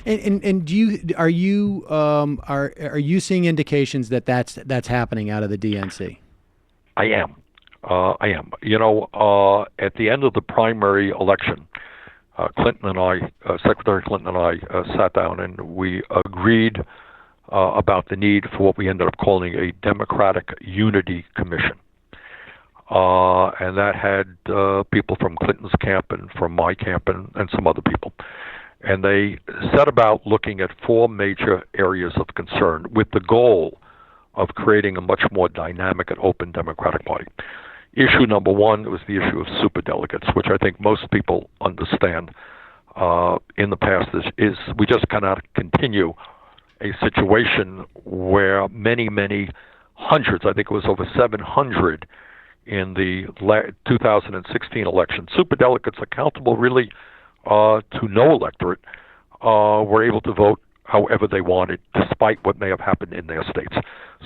And are you seeing indications that that's happening out of the DNC? I am. At the end of the primary election, Secretary Clinton and I sat down and we agreed about the need for what we ended up calling a Democratic Unity Commission. And that had people from Clinton's camp and from my camp and some other people. And they set about looking at four major areas of concern with the goal of creating a much more dynamic and open Democratic Party. Issue number one was the issue of superdelegates, which I think most people understand in the past is we just cannot continue a situation where many hundreds, I think it was over 700 in the 2016 election, superdelegates accountable really to no electorate, were able to vote however they wanted, despite what may have happened in their states.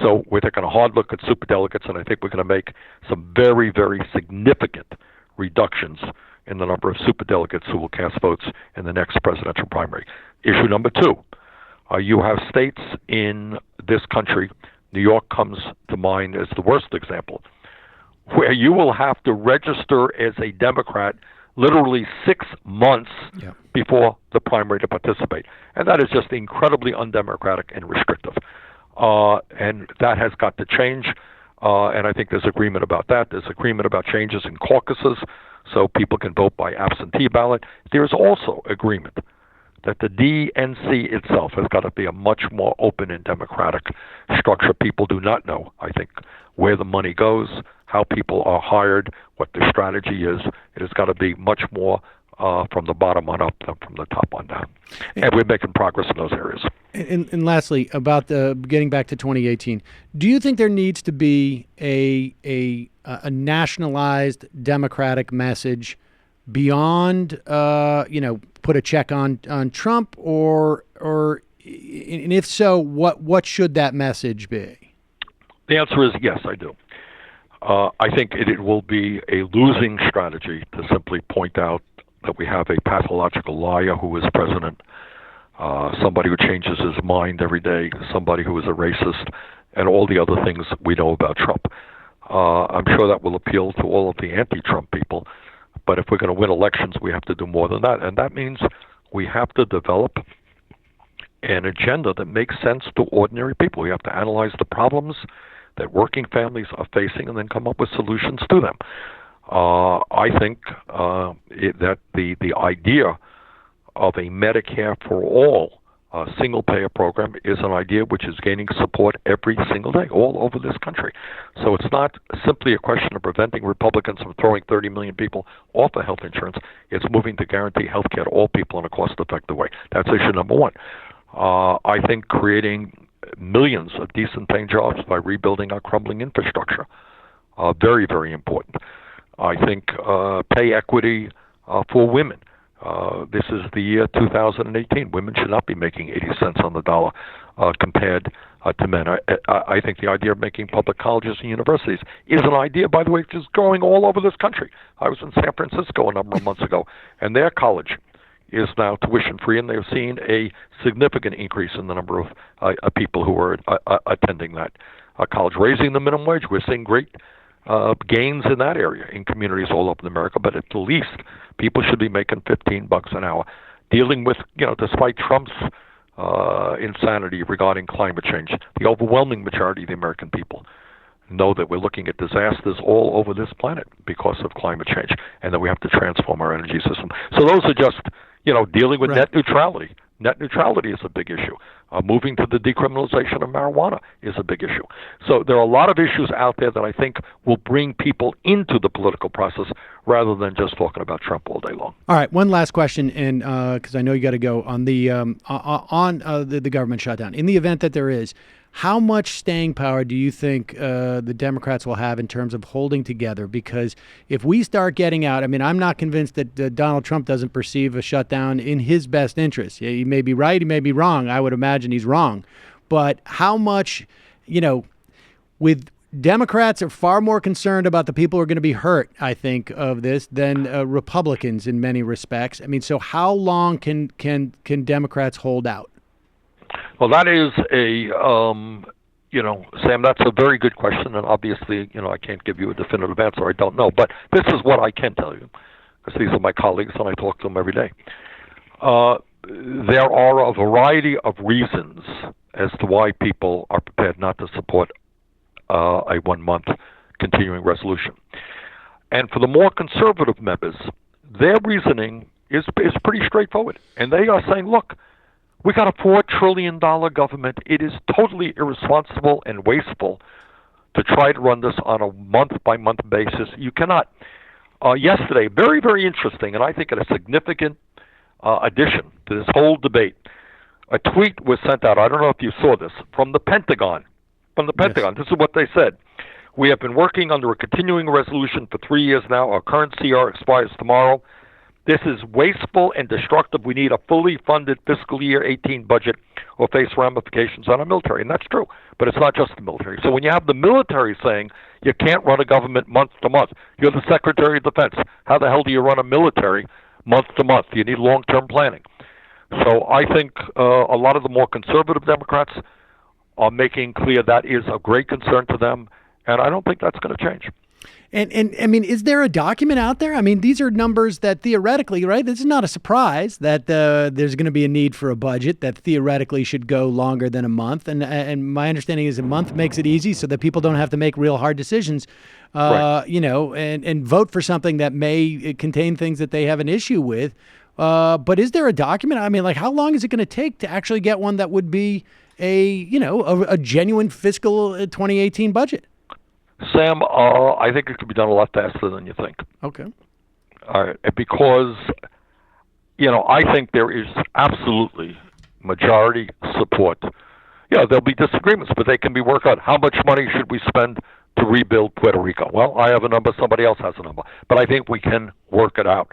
So we're taking a hard look at superdelegates, and I think we're going to make some very, very significant reductions in the number of superdelegates who will cast votes in the next presidential primary. Issue number two, you have states in this country, New York comes to mind as the worst example, where you will have to register as a Democrat literally 6 months before the primary to participate. And that is just incredibly undemocratic and restrictive. And that has got to change. And I think there's agreement about that. There's agreement about changes in caucuses so people can vote by absentee ballot. There's also agreement that the DNC itself has got to be a much more open and democratic structure. People do not know, I think, where the money goes, how people are hired, what the strategy is. It has got to be much more from the bottom on up than from the top on down. And we're making progress in those areas. And lastly, about getting back to 2018, do you think there needs to be a nationalized Democratic message beyond, put a check on Trump, or and if so, what should that message be? The answer is yes, I do. I think it will be a losing strategy to simply point out that we have a pathological liar who is president, somebody who changes his mind every day, somebody who is a racist, and all the other things we know about Trump. I'm sure that will appeal to all of the anti-Trump people, but if we're going to win elections, we have to do more than that. And that means we have to develop an agenda that makes sense to ordinary people. We have to analyze the problems that working families are facing and then come up with solutions to them. I think that the idea of a Medicare for all single-payer program is an idea which is gaining support every single day all over this country. So it's not simply a question of preventing Republicans from throwing 30 million people off of health insurance. It's moving to guarantee health care to all people in a cost-effective way. That's issue number one. I think creating millions of decent-paying jobs by rebuilding our crumbling infrastructure, very, very important. I think pay equity for women. This is the year 2018. Women should not be making 80 cents on the dollar compared to men. I think the idea of making public colleges and universities is an idea, by the way, which is growing all over this country. I was in San Francisco a number of months ago, and their college is now tuition-free, and they've seen a significant increase in the number of people who are attending that college. Raising the minimum wage, we're seeing great gains in that area in communities all over America, but at the least, people should be making $15 an hour. Dealing with, despite Trump's insanity regarding climate change, the overwhelming majority of the American people know that we're looking at disasters all over this planet because of climate change, and that we have to transform our energy system. So those are just, dealing with net neutrality. Net neutrality is a big issue. Moving to the decriminalization of marijuana is a big issue. So there are a lot of issues out there that I think will bring people into the political process rather than just talking about Trump all day long. All right, one last question, and because I know you got to go on the the government shutdown. In the event that there is, how much staying power do you think the Democrats will have in terms of holding together? Because if we start getting out, I'm not convinced that Donald Trump doesn't perceive a shutdown in his best interest. He may be right, he may be wrong. I would imagine he's wrong. But how much, with Democrats are far more concerned about the people who are going to be hurt, I think, of this than Republicans in many respects. I mean, so how long can Democrats hold out? Well, that is Sam, that's a very good question, and obviously, I can't give you a definitive answer. I don't know, but this is what I can tell you, because these are my colleagues and I talk to them every day. There are a variety of reasons as to why people are prepared not to support a 1 month continuing resolution. And for the more conservative members, their reasoning is pretty straightforward. And they are saying, look, we got a $4 trillion government. It is totally irresponsible and wasteful to try to run this on a month-by-month basis. You cannot. Yesterday, very, very interesting, and I think a significant addition to this whole debate, a tweet was sent out, I don't know if you saw this, from the Pentagon. Yes. This is what they said. We have been working under a continuing resolution for 3 years now. Our current CR expires tomorrow. This is wasteful and destructive. We need a fully funded fiscal year 18 budget or face ramifications on our military. And that's true, but it's not just the military. So when you have the military saying you can't run a government month to month, you're the Secretary of Defense. How the hell do you run a military month to month? You need long-term planning. So I think a lot of the more conservative Democrats are making clear that is a great concern to them, and I don't think that's going to change. And I mean, is there a document out there? I mean, these are numbers that theoretically, right? This is not a surprise that there's going to be a need for a budget that theoretically should go longer than a month. And my understanding is a month makes it easy so that people don't have to make real hard decisions, right. And vote for something that may contain things that they have an issue with. But is there a document? I mean, like, how long is it going to take to actually get one that would be a genuine fiscal 2018 budget? Sam, I think it could be done a lot faster than you think. Okay. All right, because, I think there is absolutely majority support. Yeah, there'll be disagreements, but they can be worked out. How much money should we spend to rebuild Puerto Rico? Well, I have a number, somebody else has a number, but I think we can work it out.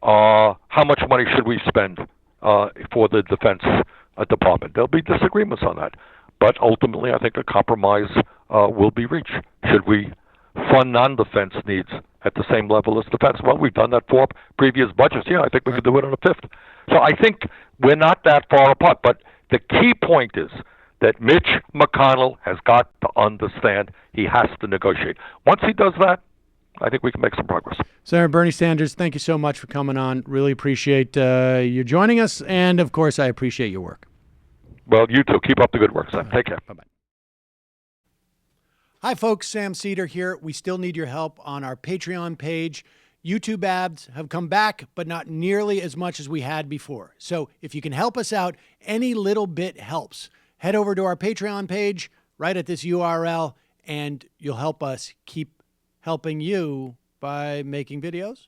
How much money should we spend for the Defense Department? There'll be disagreements on that. But ultimately, I think a compromise will be reached. Should we fund non-defense needs at the same level as defense? Well, we've done that for previous budgets. Yeah, I think we could do it on a fifth. So I think we're not that far apart. But the key point is that Mitch McConnell has got to understand he has to negotiate. Once he does that, I think we can make some progress. Senator Bernie Sanders, thank you so much for coming on. Really appreciate you joining us. And, of course, I appreciate your work. Well, you too. Keep up the good work, Sam. Take care. Bye-bye. Hi, folks. Sam Seder here. We still need your help on our Patreon page. YouTube ads have come back, but not nearly as much as we had before. So if you can help us out, any little bit helps. Head over to our Patreon page right at this URL, and you'll help us keep helping you by making videos